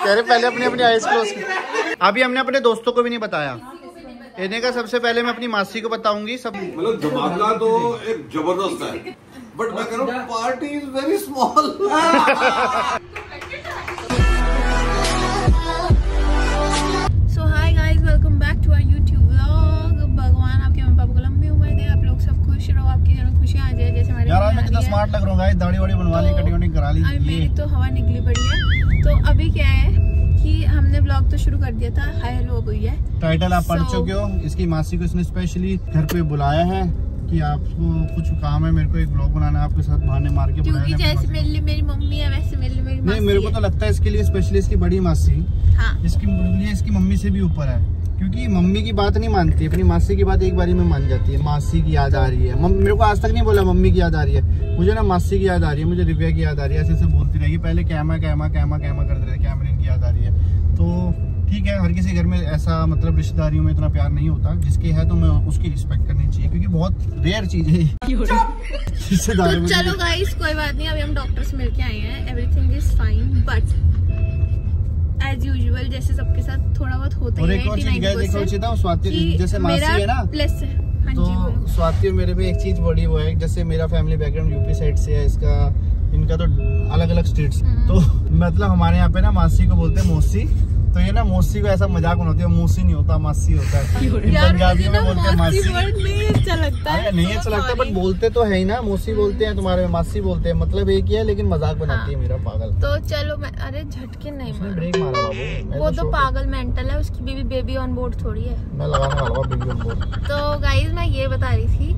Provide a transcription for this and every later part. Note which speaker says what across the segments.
Speaker 1: कह रहे पहले अपनी अपनी आईज क्लोज कर। अभी हमने अपने दोस्तों को भी नहीं बताया। इन्हें का सबसे पहले मैं अपनी मासी को बताऊंगी। सब
Speaker 2: मतलब धमाका तो एक जबरदस्त है, बट मैं कह रहा हूँ party is very small.
Speaker 3: So hi guys, welcome back to our YouTube vlog. भगवान आपके मम्मी पापा को लंबी उम्र दे, आप लोग सब खुश रहो, आपके घर में खुशियां आ जाए जैसे हमारे।
Speaker 1: यार आज मैं कितना स्मार्ट लग रहा हूँ गाइस, दाढ़ी वाड़ी बनवा ली, कटिंग वटिंग करा ली।
Speaker 3: अभी मेरी तो हवा निकली पड़ी है। तो अभी क्या है कि हमने ब्लॉग तो शुरू कर दिया था, हाय हेलो हुई है।
Speaker 1: टाइटल आप पढ़ चुके हो। इसकी मासी को इसने स्पेशली घर पे बुलाया है कि आपको कुछ काम है, मेरे को एक ब्लॉग बनाना है, आपके साथ बहाने मार के
Speaker 3: क्योंकि जैसे मेरी मम्मी है वैसे मेरी मासी
Speaker 1: नहीं, मेरे को तो लगता है इसके लिए स्पेशली इसकी बड़ी मासी इसकी मम्मी से भी ऊपर है, क्योंकि मम्मी की बात नहीं मानती, अपनी मासी की बात एक बारी में मान जाती है। मासी की याद आ रही है, मेरे को आज तक नहीं बोला मम्मी की याद आ रही है, मुझे ना मासी की याद आ रही है, मुझे रिव्या की याद आ रही है, ऐसे बोलती रहेगी। पहले कैमा कैमा कैमा कैमा करते रहे, कैमरिन की याद आ रही है। तो ठीक है, हर किसी घर में ऐसा मतलब रिश्तेदारियों में इतना प्यार नहीं होता, जिसके है तो मैं उसकी रिस्पेक्ट करनी चाहिए, क्योंकि बहुत रेयर चीज है रिश्तेदारी।
Speaker 3: तो चलो गाइस कोई बात नहीं, अभी हम डॉक्टर से मिलके आए हैं, everything is fine, but as usual जैसे सबके साथ थोड़ा बहुत होता ही है।
Speaker 1: एक और चीज देखो, स्वाति जैसे मासी है ना
Speaker 3: प्लस है। हाँ
Speaker 1: तो
Speaker 3: जी,
Speaker 1: स्वाति और मेरे में एक चीज बड़ी वो है, जैसे मेरा फैमिली बैकग्राउंड यूपी साइड से है, इनका तो अलग अलग स्टेट्स। तो मतलब हमारे यहाँ पे ना मासी को बोलते हैं मौसी, तो ये ना मौसी को ऐसा मजाक बनाती है, मौसी नहीं होता मासी होता है। पंजाबी में बोलते हैं मासी।
Speaker 3: नहीं अच्छा लगता है,
Speaker 1: नहीं अच्छा लगता, बट बोलते तो है ही ना, मौसी बोलते हैं, तुम्हारे में मासी बोलते हैं, मतलब एक ही है, लेकिन मजाक बनाती है मेरा पागल।
Speaker 3: तो चलो मैं अरे झटके नहीं मारा,
Speaker 1: ब्रेक मारा बाबू,
Speaker 3: वो तो पागल मेंटल है, उसकी बेबी ऑन बोर्ड थोड़ी है।
Speaker 1: मैं लगाने वाला हूं बेबी ऑन बोर्ड।
Speaker 3: तो गाइस मैं ये बता रही थी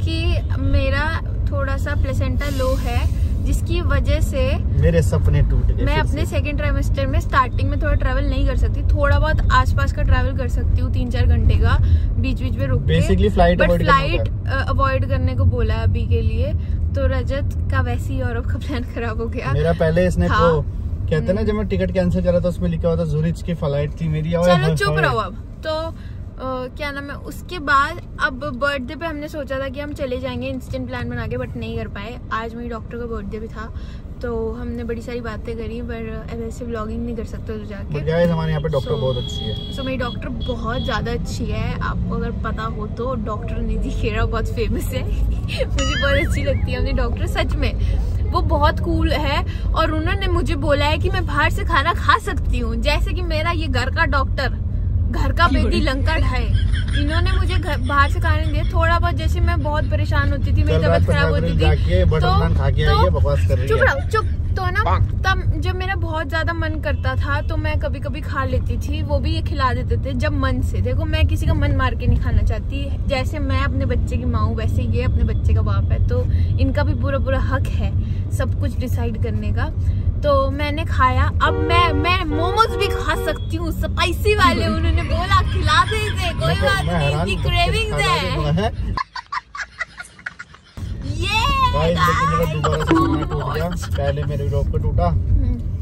Speaker 3: कि मेरा थोड़ा सा प्लेसेंटा लो है, जिसकी वजह से
Speaker 1: मेरे सपने टूट गए।
Speaker 3: मैं अपने सेकंड ट्राइमेस्टर में स्टार्टिंग में थोड़ा ट्रैवल नहीं कर सकती, थोड़ा बहुत आसपास का ट्रैवल कर सकती हूँ 3-4 घंटे का, बीच बीच में रुक के।
Speaker 1: बेसिकली फ्लाइट
Speaker 3: अवॉइड करने को बोला है अभी के लिए। तो रजत का वैसे ही यूरोप का प्लान खराब हो गया
Speaker 1: मेरा। पहले इसने तो कहते ना, जब मैं टिकट कैंसिल करा था उसमें लिखा हुआ था ज़ुरिच की फ्लाइट थी मेरी।
Speaker 3: चलो चुप रहो अब। तो क्या नाम है, उसके बाद अब बर्थडे पे हमने सोचा था कि हम चले जाएंगे इंस्टेंट प्लान बना के, बट नहीं कर पाए। आज मेरी डॉक्टर का बर्थडे भी था, तो हमने बड़ी सारी बातें करी, पर ऐसे व्लॉगिंग नहीं कर सकते तो जाके।
Speaker 1: हमारे यहाँ पे डॉक्टर बहुत अच्छी है।
Speaker 3: सो मेरी डॉक्टर बहुत ज्यादा अच्छी है, आपको अगर पता हो तो। डॉक्टर निधि खेरा बहुत फेमस है मुझे बहुत अच्छी लगती है अपनी डॉक्टर, सच में वो बहुत कूल है। और उन्होंने मुझे बोला है कि मैं बाहर से खाना खा सकती हूँ, जैसे कि मेरा ये घर का डॉक्टर घर का बेटी लंका ढाए। इन्होंने मुझे बाहर से खाने दिया थोड़ा बहुत, जैसे मैं बहुत परेशान होती थी, मेरी तबीयत खराब होती थी, तो चुप तो ना, तब जब मेरा बहुत ज्यादा मन करता था तो मैं कभी कभी खा लेती थी, वो भी ये खिला देते थे जब मन से। देखो मैं किसी का मन मार के नहीं खाना चाहती, जैसे मैं अपने बच्चे की माँ हूँ वैसे ये अपने बच्चे का बाप है, तो इनका भी पूरा हक है सब कुछ डिसाइड करने का। तो मैंने खाया, अब मैं मोमोज भी खा सकती हूँ स्पाइसी वाले, उन्होंने बोला खिला दे, कोई बात नहीं, क्रेविंग्स है।
Speaker 1: पहले मेरे डॉक्टर टूटा,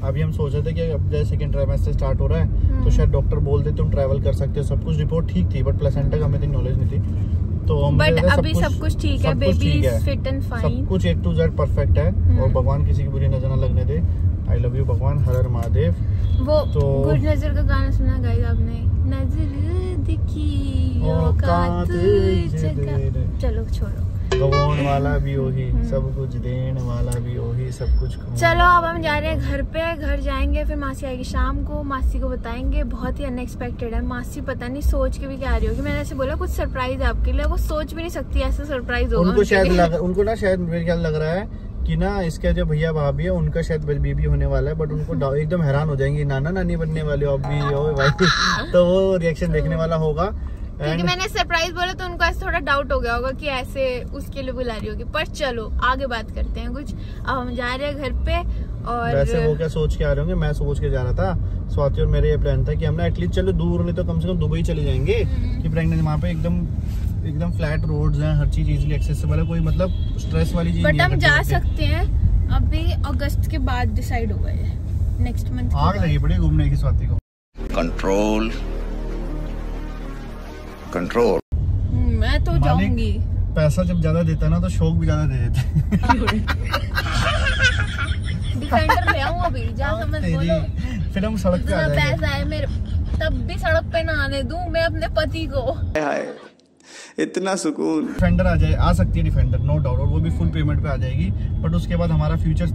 Speaker 1: अभी हम सोच रहे थे कि अब जैसे सेकंड ट्राइमेस्टर स्टार्ट हो रहा है तो शायद डॉक्टर बोल दे तुम ट्रैवल कर सकते हो। सब कुछ रिपोर्ट ठीक थी, बट प्लेसेंटा का हमें इतनी नॉलेज नहीं थी, तो
Speaker 3: बट अभी सब कुछ ठीक है, baby is fit and fine,
Speaker 1: सब कुछ A to Z परफेक्ट है। और भगवान किसी की बुरी नजर न लगने दे। आई लव यू भगवान, हर हर महादेव।
Speaker 3: वो तो गुड नजर का गाना सुना गाइस आपने, नजर दिखी औकात जगह। चलो छोड़ो,
Speaker 1: गवाउन वाला भी वही, सब कुछ देने वाला भी वही, सब कुछ।
Speaker 3: चलो अब हम जा रहे हैं घर पे, घर जाएंगे, फिर मासी आएगी शाम को, मासी को बताएंगे। बहुत ही अनएक्सपेक्टेड है, मासी पता नहीं सोच के भी क्या आ रही होगी। मैंने ऐसे बोला कुछ सरप्राइज है आपके लिए, वो सोच भी नहीं सकती ऐसा सरप्राइज होगा।
Speaker 1: उनको ना शायद मेरे ख्याल लग रहा है कि ना इसके जो भैया भाभी है उनका शायद बेबी होने वाला है, बट उनको एकदम हैरान हो जाएंगे, नाना नानी बनने वाले हो अब भी हो भाई। तो वो रिएक्शन देखने वाला होगा,
Speaker 3: क्योंकि मैंने सरप्राइज बोला तो उनको ऐसे थोड़ा डाउट हो गया होगा कि ऐसे उसके लिए बुला रही होगी। पर चलो आगे बात करते हैं कुछ। अब हम जा रहे हैं घर पे। और
Speaker 1: वैसे वो क्या सोच के आ रहे होंगे, मैं सोच के जा रहा था, स्वाति और मेरे ये प्लान था कि हम ना एटलीस्ट चलो दूर नहीं तो कम से कम दुबई चले जाएंगे, कि प्रेगनेंट वहाँ पे एकदम फ्लैट रोड्स हैं, हर चीज इजीली एक्सेसिबल है, कोई मतलब स्ट्रेस वाली चीज नहीं है।
Speaker 3: बट हम जा सकते हैं, अभी अगस्त के बाद डिसाइड हुआ है, नेक्स्ट मंथ
Speaker 1: आग लगी पड़ी घूमने की स्वाति को।
Speaker 2: कंट्रोल
Speaker 3: मैं तो जाऊंगी।
Speaker 1: पैसा जब ज्यादा देता ना तो शौक भी ज्यादा दे देते
Speaker 3: डिफेंडर ले आऊँ अभी, जा समझ बोलो।
Speaker 1: फिर हम सड़क पे आ जाएंगे।
Speaker 3: पैसा है मेरे, तब भी सड़क पे ना आने दूं मैं अपने पति को।
Speaker 4: इतना सुकून।
Speaker 1: डिफेंडर आ सकती है डिफेंडर, नो डाउट, और वो भी फुल पेमेंट पे आ जाएगी। बट उसके बाद हमारा फ्यूचर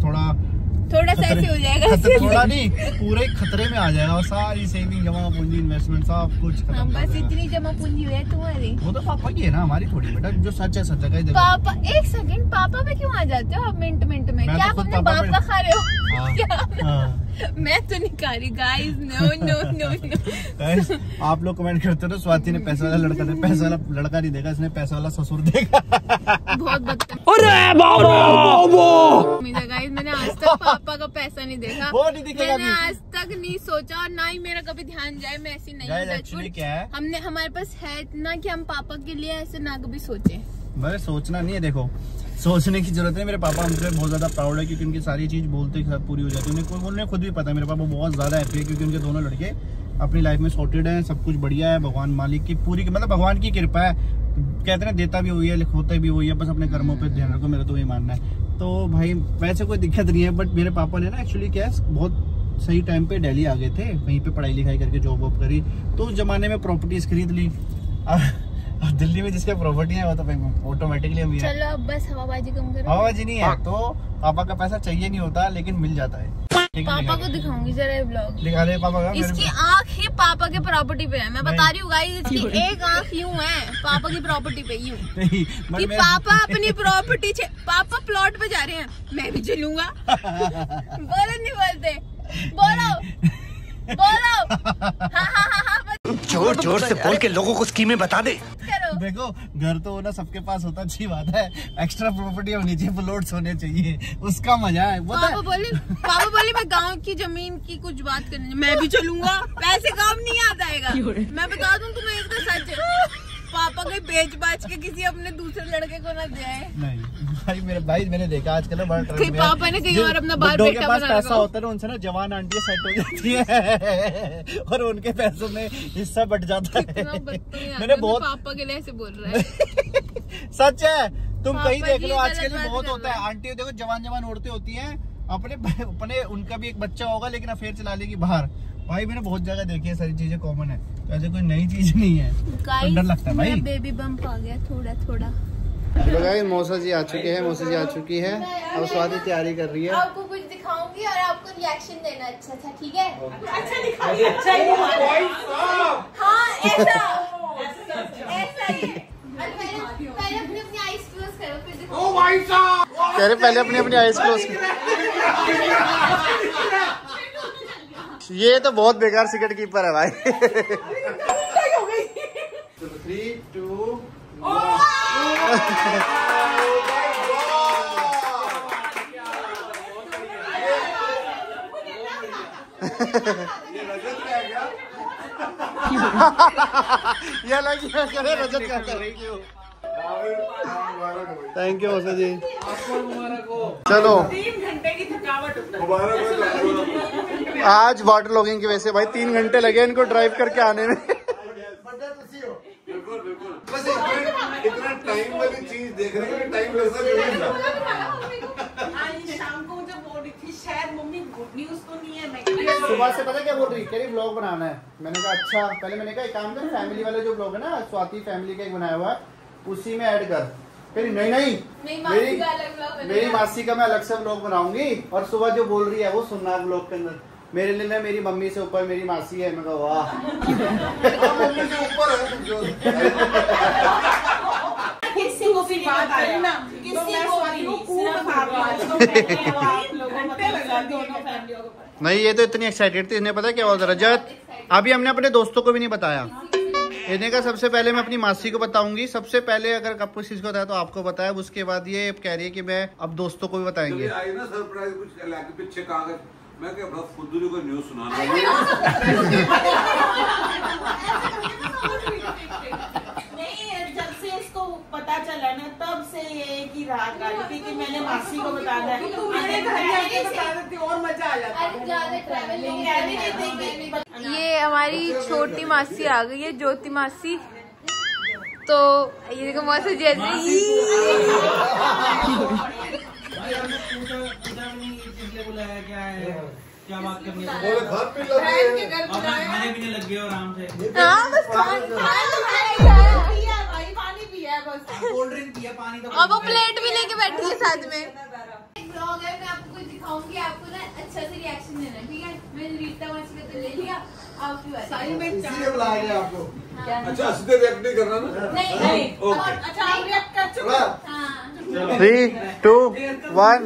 Speaker 1: थोड़ा
Speaker 3: सा ऐसे हो जाएगा,
Speaker 1: थोड़ा नहीं, पूरे खतरे में आ जाएगा। और सारी सेविंग, जमा पूंजी, इन्वेस्टमेंट सब कुछ खत्म।
Speaker 3: बस इतनी जमा पूंजी हुई है तुम्हारी।
Speaker 1: वो तो पापा की है ना, हमारी थोड़ी बेटा। जो सच है सच है।
Speaker 3: पापा, एक सेकंड, पापा पे क्यों आ जाते हो आप मिनट में? क्या आप अपने बाप का खा रहे हो? क्या? मैं तो नहीं खा रही गाइस, नो।
Speaker 1: आप लोग कमेंट करते हो स्वाति ने पैसा वाला लड़का दे, पैसा वाला लड़का नहीं देगा, इसने पैसा वाला ससुर देगा।
Speaker 3: बहुत बदतमीज। गाइस मैंने आज तक पापा का पैसा नहीं देखा,
Speaker 1: वो नहीं दिखेगा।
Speaker 3: मैंने आज तक नहीं सोचा, और ना ही मेरा कभी ध्यान जाए। मैं ऐसी नहीं हूँ।
Speaker 1: क्या है,
Speaker 3: हमारे पास है इतना कि हम पापा के लिए ऐसे ना कभी सोचे।
Speaker 1: मेरे सोचना नहीं है, देखो सोचने की जरूरत है। मेरे पापा हमसे बहुत ज्यादा प्राउड है, क्योंकि उनकी सारी चीज बोलते के साथ पूरी हो जाती है। उन्हें खुद भी पता है, मेरे पापा बहुत ज्यादा हैप्पी है, क्योंकि उनके दोनों लड़के अपनी लाइफ में सॉर्टेड हैं, सब कुछ बढ़िया है। भगवान मालिक की पूरी, मतलब भगवान की कृपा है। कहते हैं देता भी वही है, होता भी वही है, बस अपने कर्मों पे ध्यान रखो, मेरा तो वही मानना है। तो भाई वैसे कोई दिक्कत नहीं है। बट मेरे पापा ने ना एक्चुअली क्या है, बहुत सही टाइम पे दिल्ली आ गए थे, वहीं पे पढ़ाई लिखाई करके जॉब वॉब करी, तो उस जमाने में प्रॉपर्टीज खरीद ली। अब दिल्ली में जिसके प्रॉपर्टी है वो तो ऑटोमेटिकली हम।
Speaker 3: चलो अब बस हवाबाजी कम करो।
Speaker 1: हवाबाजी नहीं है तो पापा का पैसा चाहिए नहीं होता, लेकिन मिल जाता है।
Speaker 3: पापा को दिखाऊंगी जरा ये ब्लॉग,
Speaker 1: दिखा दे पापा का।
Speaker 3: इसकी आँख ही पापा के प्रॉपर्टी पे है, मैं बता रही हूँ गाइस, इसकी एक आँख यूं है पापा की प्रॉपर्टी पे, यूं कि पापा अपनी प्रॉपर्टी, पापा प्लॉट पे जा रहे हैं, मैं भी चलूंगा। बोलो नहीं बोलते, बोलो।
Speaker 4: जोर जोर से बोल के लोगों को स्कीमें बता दे।
Speaker 1: देखो घर तो ना सबके पास होता, अच्छी बात है। एक्स्ट्रा प्रॉपर्टी होनी चाहिए, प्लॉट्स होने चाहिए, उसका मजा है।
Speaker 3: पापा बोले मैं गांव की जमीन की कुछ बात करने, मैं भी चलूंगा। पैसे काम नहीं आ जाएगा, मैं बता दूं तुम्हें, एक तो सच है। पापा कोई बेच बाच के किसी अपने दूसरे लड़के को ना दे।
Speaker 1: नहीं भाई, मेरे भाई मैंने देखा आजकल बड़ा ट्रेंड है,
Speaker 3: पापा ने कहीं और अपना बाल बेटा बना रखा।
Speaker 1: पैसा होता है ना, उनसे ना जवान आंटियां सेट हो जाती है और उनके पैसों में हिस्सा बट जाता है। मैंने बहुत,
Speaker 3: पापा के लिए ऐसे बोल रहा है।
Speaker 1: सच है, तुम कहीं देख लो आजकल बहुत होता है। आंटी देखो जवान औरतें होती है, अपने उनका भी एक बच्चा होगा, लेकिन अफेयर चला लेगी बाहर। भाई मैंने बहुत जगह देखी है, सारी चीजें कॉमन है, तो ऐसे कोई नई चीज नहीं है। तो डर लगता है भाई।
Speaker 3: बेबी बम्प आ गया थोड़ा।
Speaker 1: चलो गाइस, मौसा जी आ चुके हैं, मौसा जी आ चुकी है। अब स्वाति तैयारी कर रही है।
Speaker 3: आपको कुछ दिखाऊंगी और आपको रिएक्शन देना अच्छा, ठीक है? अच्छा दिखाइए,
Speaker 2: अच्छा ही
Speaker 3: हाँ ऐसा ही है। पहले अपनी आईज क्लोज करो, फिर दिखाओ।
Speaker 2: ओ भाई साहब,
Speaker 1: कह रहे पहले अपनी आईज क्लोज करो। ये तो बहुत बेकार सिगरेट कीपर है भाई। 3, 2, 1। ये अलग रजत का थैंक यू मौसा जी। चलो
Speaker 5: 3 घंटे की थकावट
Speaker 1: आज वाटर लॉगिंग की वजह से भाई 3 घंटे लगे इनको ड्राइव करके आने में।
Speaker 2: बस इतना टाइम वाली चीज देखने में टाइम लगता है।
Speaker 5: आज शाम को मुझे बोल रही थी शायद मम्मी गुड न्यूज तो नहीं है। मैं
Speaker 1: सुबह से पता क्या बोल रही, कह रही व्लॉग बनाना है। मैंने कहा अच्छा, पहले मैंने कहा एक काम कर, फैमिली वाले जो व्लॉग है ना, स्वाति फैमिली का एक बनाया हुआ है, उसी में ऐड कर। कह नहीं मेरी मासी का मैं अलग से व्लॉग बनाऊंगी, और सुबह जो बोल रही है वो सुनना व्लॉग के अंदर। मेरे लिए ना मेरी मम्मी से ऊपर मेरी मासी है। मैं कहा वाह,
Speaker 2: मम्मी से ऊपर है।
Speaker 5: किसी को भी बात करी ना, किसी को
Speaker 1: नहीं, ये तो इतनी एक्साइटेड थी, इन्हें पता क्या हुआ रजत, अभी हमने अपने दोस्तों को भी नहीं बताया। इन्हें का सबसे पहले मैं अपनी मासी को बताऊंगी, सबसे पहले अगर आपको किसी को बताया तो आपको बताया, उसके बाद ये कह रही है कि मैं अब दोस्तों को भी बताएंगे।
Speaker 2: आई ना सरप्राइज कुछ पीछे कागज, मैं क्या बड़ा फुद्दू को न्यूज सुनाना।
Speaker 5: नहीं, जब से इसको पता चला ना तब से ये की रात आ रही थी कि मैंने मासी को बताना है। और मजा आ जाता।
Speaker 3: ये हमारी छोटी मासी आ गई है, ज्योति मासी। तो ये देखो मौसा जी ऐसे
Speaker 6: बुलाया, क्या है, क्या बात करनी है?
Speaker 2: बोले खान पीन लग गए हैं।
Speaker 6: और खाने पीने लग गए हो आराम से।
Speaker 5: पानी पिया है बस,
Speaker 6: कोल्ड ड्रिंक पिया, पानी तो।
Speaker 3: और वो प्लेट भी लेके बैठी है साथ में। एक ब्लॉग है, मैं आपको कुछ दिखाऊंगी, आपको ना अच्छा से रिएक्शन देना है, ठीक है? मैंने रीता मासी का तो ले लिया, आपकी बात है।
Speaker 2: इसीलिए बुलाया गया आपको। अच्छा सीधे रिएक्ट नहीं करना ना?
Speaker 3: नहीं
Speaker 2: ओके।
Speaker 5: अच्छा आप रिएक्ट कर चुके हो?
Speaker 3: हाँ
Speaker 1: 3, 2, 1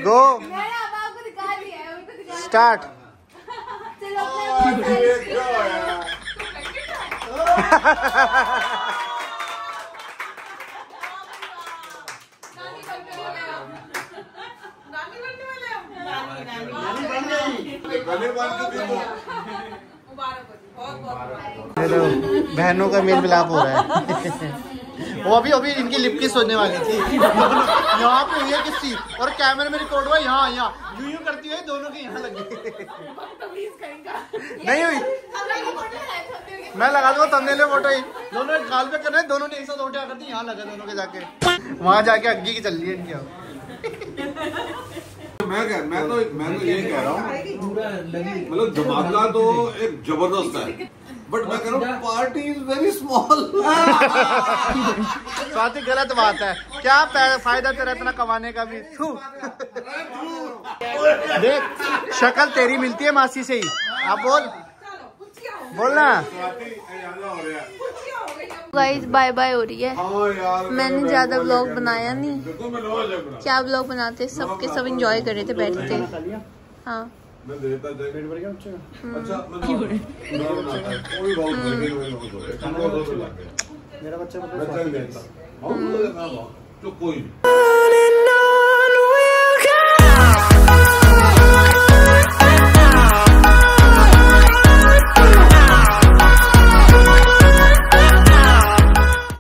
Speaker 1: गो
Speaker 3: मैंने अब आपको दिखा दिया है, उनको दिखा
Speaker 1: स्टार्ट।
Speaker 3: चलो अपना
Speaker 2: ये क्या है? गले बाल के दिन
Speaker 1: बहनों का मेल मिलाप हो रहा है। वो अभी इनकी लिप किस होने वाली थी। यहाँ पे हुई है किसी और कैमरे में रिकॉर्ड हुआ यहाँ यूं करती हुई दोनों के यहाँ लगी। नहीं हुई, मैं लगा दूंगा तंगेले फोटो ही। दोनों गाल पे कर रहे हैं, दोनों ने एक साथ उल्टा कर दी, यहाँ लगा दोनों के जाके। वहाँ जाके अग्गी की चल रही है इनकी।
Speaker 2: मैं तो ये कह रहा हूँ, मतलब जमातला तो एक जबरदस्त है, बट मैं कह रहा हूँ party is very small.
Speaker 1: Swati गलत बात है, क्या फायदा तेरा इतना कमाने का भी। देख शक्ल तेरी मिलती है मासी से ही, आप बोलना।
Speaker 3: गाइस बाय बाय हो रही है। मैंने ज्यादा व्लॉग बनाया नहीं, क्या व्लॉग बनाते, सबके सब एंजॉय कर रहे थे बैठ के। हाँ
Speaker 2: मैं देता अच्छा मेरा बच्चा तो कोई